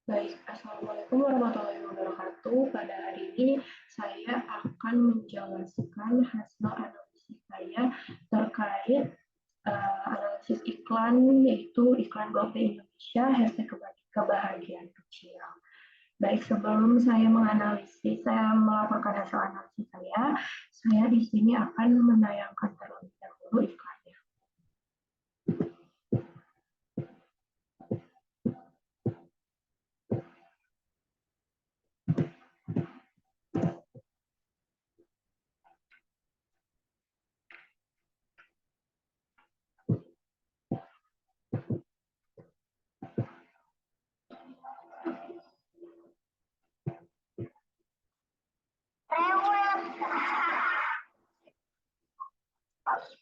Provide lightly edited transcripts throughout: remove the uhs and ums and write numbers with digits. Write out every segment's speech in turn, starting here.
Baik, Assalamualaikum warahmatullahi wabarakatuh. Pada hari ini saya akan menjelaskan hasil analisis saya terkait analisis iklan, yaitu iklan GoPay Indonesia, hashtag kebahagiaan kecil. Baik, sebelum saya melaporkan hasil analisis saya di sini akan menayangkan terlebih dahulu iklannya.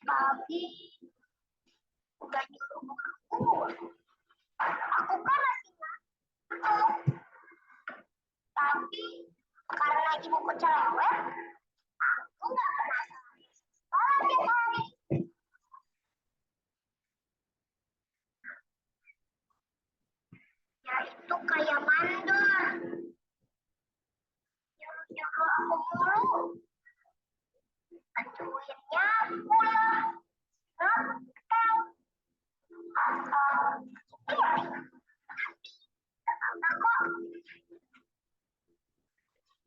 Tapi udah nyuruh aku. Aku kan masih ngantuk. Tapi karena ibuku cerewet, aku nggak pernah sekolah tiap hari. Ya itu kayak mandor. Nyuruh aku mulu. Bantuinnya pula. Ngepel. Tapi kok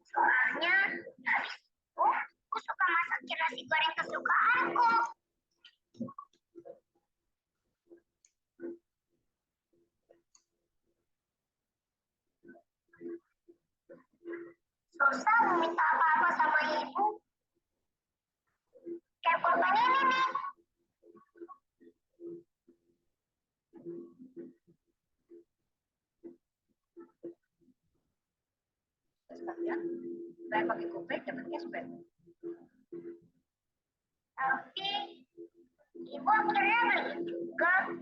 soalnya aku suka masakin nasi goreng kesukaanku. Susah meminta apa-apa sama ibu. Kayak korban ini nih. Sekalian, saya pakai GoPay dapat cashback. Tapi ibu akhirnya beli juga.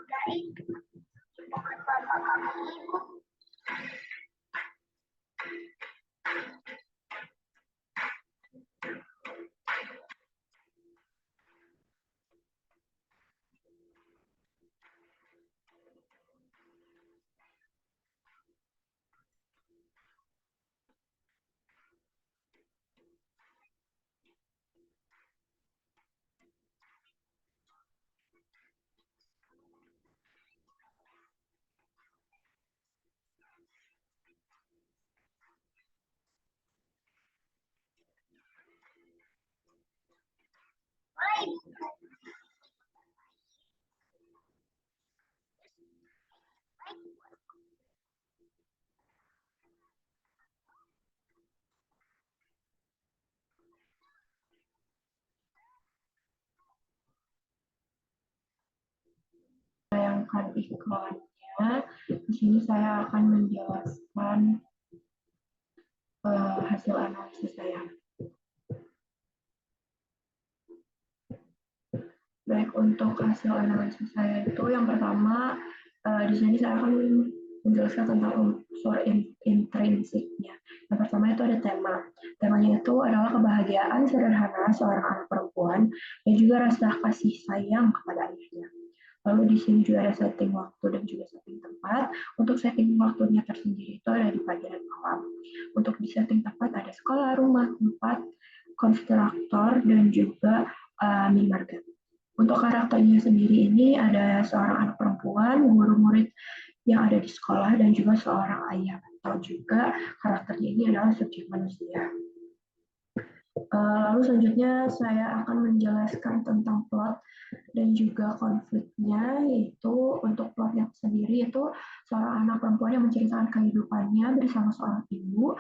Dari bukan bapak kami ibu. Menayangkan iklannya, di sini saya akan menjelaskan hasil analisis saya. Baik, untuk hasil analisis saya itu yang pertama, di sini saya akan menjelaskan tentang unsur intrinsiknya. Yang pertama itu ada tema. Temanya itu adalah kebahagiaan sederhana seorang anak perempuan dan juga rasa kasih sayang kepada ayahnya. Lalu di sini juga ada setting waktu dan juga setting tempat. Untuk setting waktunya tersendiri itu ada di pagi dan malam. Untuk di setting tempat ada sekolah, rumah, tempat, konstruktor, dan juga minimarket. Untuk karakternya sendiri ini ada seorang anak perempuan, guru murid yang ada di sekolah, dan juga seorang ayah. Atau juga karakternya ini adalah subjek manusia. Lalu selanjutnya saya akan menjelaskan tentang plot dan juga konfliknya, yaitu untuk plotnya sendiri itu seorang anak perempuan yang menceritakan kehidupannya bersama seorang ibu,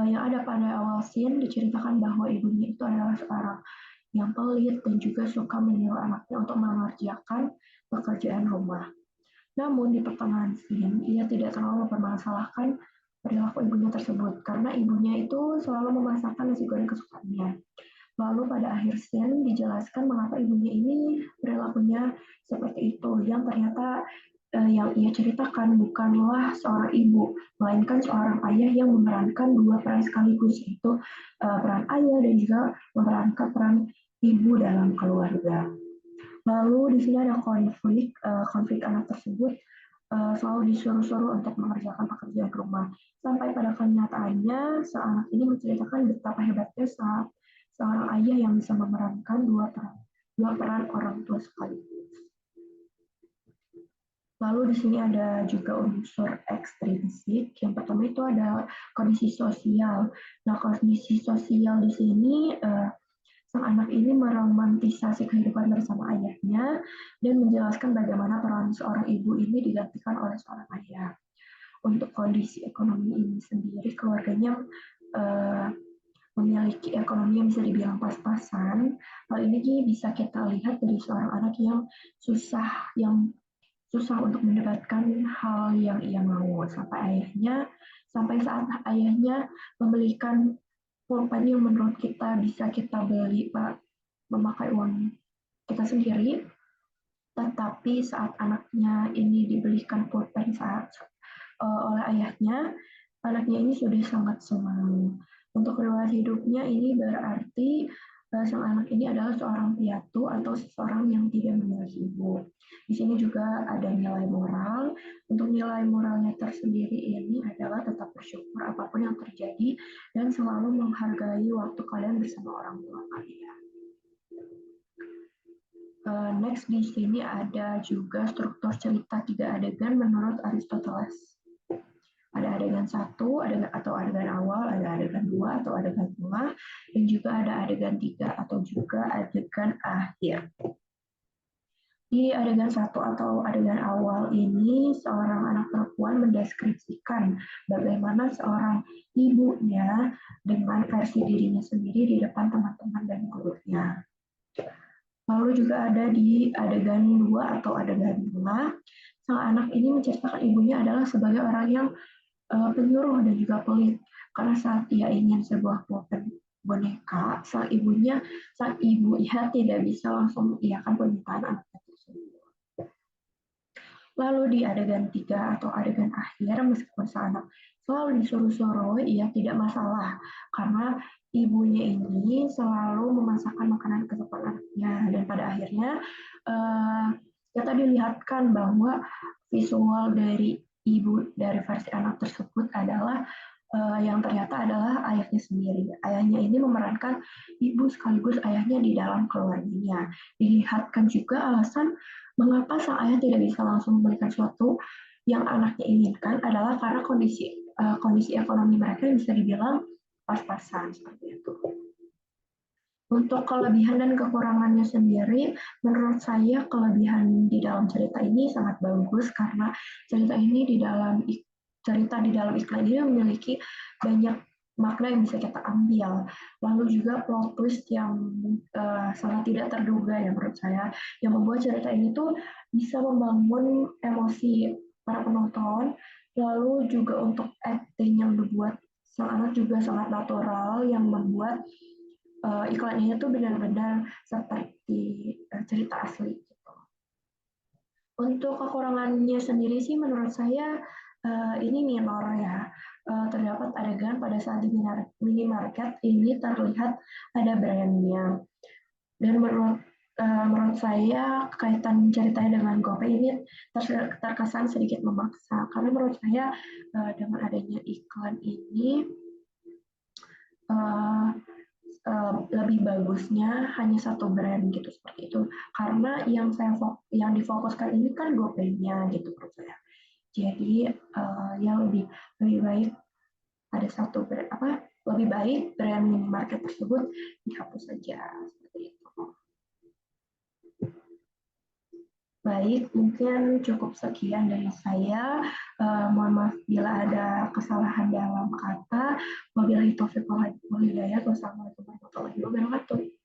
yang ada pada awal scene diceritakan bahwa ibunya itu adalah seorang yang pelit dan juga suka menyuruh anaknya untuk mengerjakan pekerjaan rumah. Namun di pertengahan scene, ia tidak terlalu mempermasalahkan perilaku ibunya tersebut karena ibunya itu selalu memasakkan nasi goreng kesukaannya. Lalu pada akhir scene dijelaskan mengapa ibunya ini perilakunya seperti itu, yang ternyata yang ia ceritakan bukanlah seorang ibu, melainkan seorang ayah yang memerankan dua peran sekaligus, yaitu peran ayah dan juga memerankan peran ibu dalam keluarga. Lalu di sini ada konflik anak tersebut selalu disuruh-suruh untuk mengerjakan pekerjaan rumah. Sampai pada kenyataannya, sang anak ini menceritakan betapa hebatnya seorang ayah yang bisa memerankan dua peran orang tua sekaligus. Lalu di sini ada juga unsur ekstrinsik. Yang pertama itu ada kondisi sosial. Nah, kondisi sosial di sini sang anak ini meromantisasi kehidupan bersama ayahnya dan menjelaskan bagaimana peran seorang ibu ini digantikan oleh seorang ayah. Untuk kondisi ekonomi ini sendiri, keluarganya memiliki ekonomi yang bisa dibilang pas-pasan. Hal ini bisa kita lihat dari seorang anak yang susah untuk mendapatkan hal yang ia mau sampai saat ayahnya membelikan pulpen yang menurut kita bisa kita beli memakai uang kita sendiri, tetapi saat anaknya ini dibelikan pulpen oleh anaknya ini sudah sangat senang. Untuk riwayat hidupnya ini berarti sang anak ini adalah seorang piatu atau seseorang yang tidak memiliki ibu. Di sini juga ada nilai moral. Untuk nilai moralnya tersendiri ini adalah tetap bersyukur apapun yang terjadi dan selalu menghargai waktu kalian bersama orang tua kalian. Next di sini ada juga struktur cerita 3 adegan menurut Aristoteles. Ada adegan 1 atau adegan awal, ada adegan 2 atau adegan tengah, dan juga ada adegan 3 atau juga adegan akhir. Di adegan 1 atau adegan awal ini, seorang anak perempuan mendeskripsikan bagaimana seorang ibunya dengan versi dirinya sendiri di depan teman-teman dan gurunya. Lalu juga ada di adegan 2 atau adegan tengah, sang anak ini menceritakan ibunya adalah sebagai orang yang penyuruh dan juga pelit, karena saat ia ingin sebuah pulpen boneka, sang ibu tidak bisa langsung mengiyakan permintaan anaknya tersebut. Lalu di adegan 3 atau adegan akhir, meskipun sang anak selalu disuruh-suruh, ia tidak masalah karena ibunya ini selalu memasakkan makanan kesukaan anaknya, dan pada akhirnya kita dilihatkan bahwa visual dari ibu dari versi anak tersebut adalah yang ternyata adalah ayahnya sendiri. Ayahnya ini memerankan ibu sekaligus ayahnya di dalam keluarganya. Dilihatkan juga alasan mengapa sang ayah tidak bisa langsung memberikan sesuatu yang anaknya inginkan adalah karena kondisi ekonomi mereka yang bisa dibilang pas-pasan seperti itu. Untuk kelebihan dan kekurangannya sendiri, menurut saya kelebihan di dalam cerita ini sangat bagus karena cerita di dalam iklan ini memiliki banyak makna yang bisa kita ambil. Lalu juga plot twist yang sangat tidak terduga ya menurut saya, yang membuat cerita ini tuh bisa membangun emosi para penonton. Lalu juga untuk acting yang dibuat sang anak juga sangat natural yang membuat iklan ini tuh benar-benar seperti cerita asli gitu. Untuk kekurangannya sendiri sih menurut saya ini minor ya. Terdapat adegan pada saat di minimarket ini terlihat ada brandnya. Dan menurut saya kaitan ceritanya dengan GoPay ini terkesan sedikit memaksa. Karena menurut saya dengan adanya iklan ini lebih bagusnya hanya satu brand gitu seperti itu, karena yang difokuskan ini kan GoPay-nya gitu menurut saya. Jadi yang lebih baik ada satu brand lebih baik brand minimarket tersebut dihapus saja seperti itu. Baik, mungkin cukup sekian dari saya. Mohon maaf bila ada kesalahan dalam kata. Wabillahi taufiq wal hidayah. Wassalamualaikum warahmatullahi wabarakatuh.